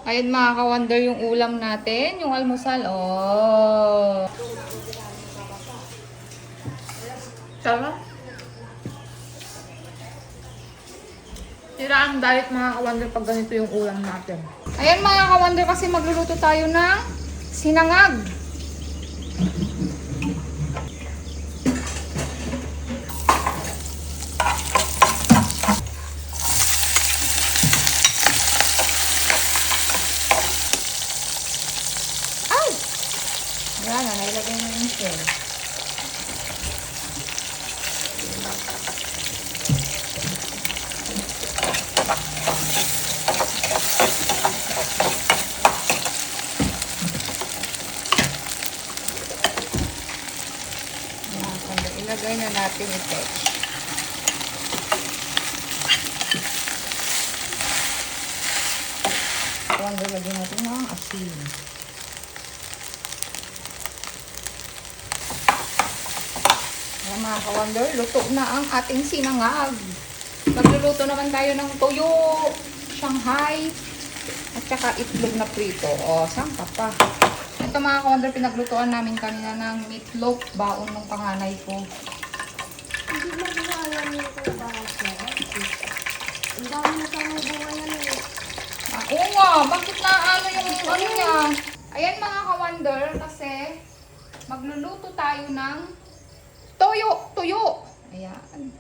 Ayun mga ka-wonder yung ulam natin, yung almusal. Oh. Sarap. Sira ang diet mga ka-wonder pag ganito yung ulam natin. Ayan mga ka-wonder kasi magluluto tayo ng sinangag. Ay! Wala na, nailagay na yung shell. Ilagay na natin ito. Wonder, lagyan natin ng asin. Ayan mga ka-wonder, luto na ang ating sinangag. Magluluto naman tayo ng toyo, Shanghai, at saka itlog na prito. O, saan ka pa? Ito mga ka-wonder, pinaglutuan namin kanina ng meatloaf, baon ng panganay ko. Hindi mo alam yung kalabahas na. Ang dami na sa mga bunga yan eh. Oo nga, bakit na ano yung ano niya? Ayan mga ka-wonder, kasi magluluto tayo ng tuyo. Ayan.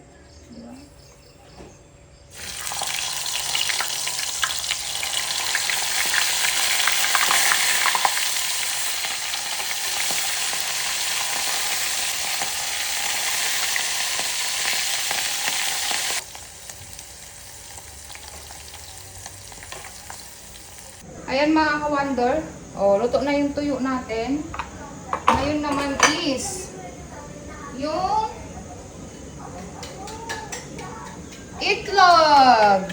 Diba? Ayan mga ka-wonder. O, luto na yung tuyo natin. Ngayon naman is yung itlog.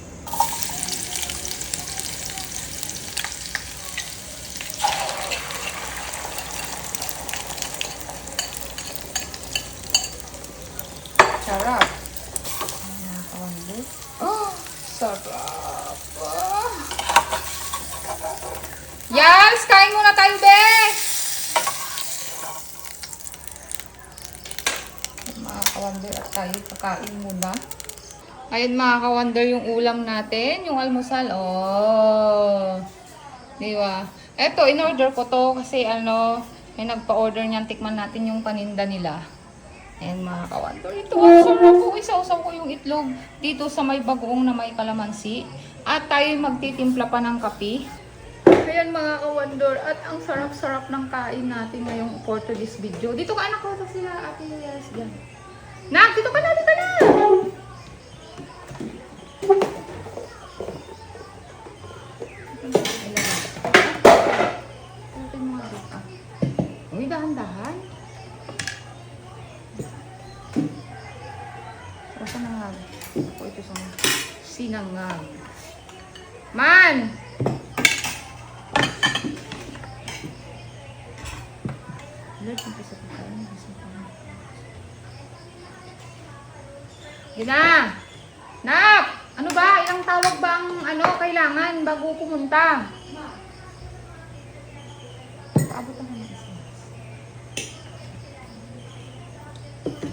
Sarap. Ayan mga ka-wonder. Oh, sarap. Oh. Yes, kain muna tayo, be! Mga ka-wonder, at tayo kakain muna. Ayun mga ka-wonder yung ulam natin, yung almusal. Oh. Di ba? Eto, in-order ko to kasi may nagpa-order niyan, tikman natin yung paninda nila. Ayan mga ka-wonder, ito ang sarap po. Isa-usaw ko yung itlog dito sa may bagoong na may kalamansi. At tayo magtitimpla pa ng kape. Ayan mga ka-wonder, at ang sarap-sarap ng kain natin ngayong for this video. Dito ka anak ko sa sila ate Yes. Diyan. Nak, dito ka na, dito na! Uy, dahan-dahan. Rasa nangag. Ako ito sa sinangag. Man! Gina! Nak! Ano ba? Ilang tawag ba ang kailangan bago pumunta? Paabot ako ng isa.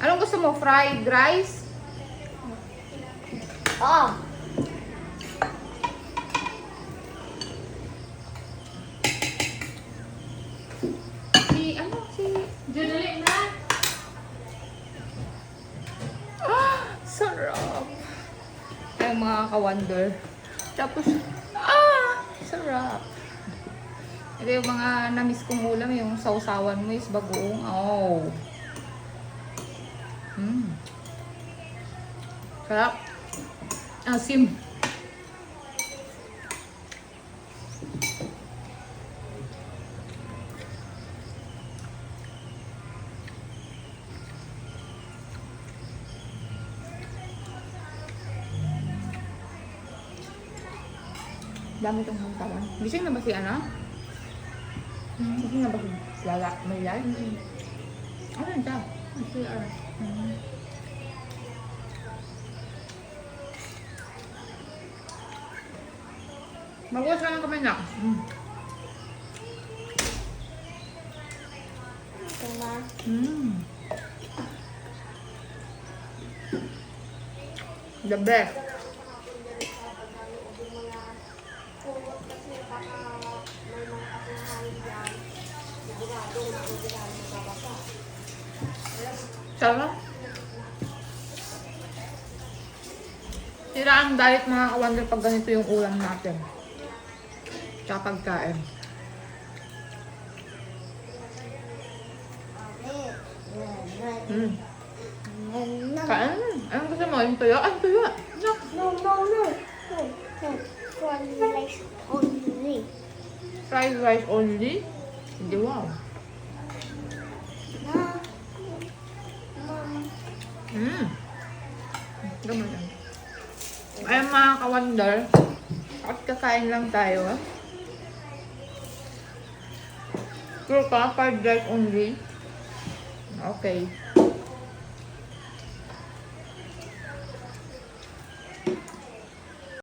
Anong gusto mo? Fried rice? Oh! Si Julie na? Sarap. Ay, mga ka-wonder. Tapos, sarap. Ito yung mga na-miss kong ulam, yung sausawan mo is bagoong. Oh. Sarap. Asim. Dami itong hantawan. Gising na ba si Ana? Gising na ba si Lala? May live? Ano yun siya? CR. Magwas ka ng kamay na. Ito na. The best. Kumot kasi baka may mga kasingahan dyan. Sigurado na ang ginagawa mababasa. Sarap. Sira ang diet mga ka-wonder pag ganito yung ulam natin. Tsaka pagkain. Kain. Anong gusto mo? Yung tuyo? Ay, tuyo. No. No, no, no. No, no. Fried rice only. Fried rice only? Hindi, wow. Na. Mom. Gaman yan. Ayun mga ka-wonder. At kakain lang tayo. Sure ka? Fried rice only? Okay.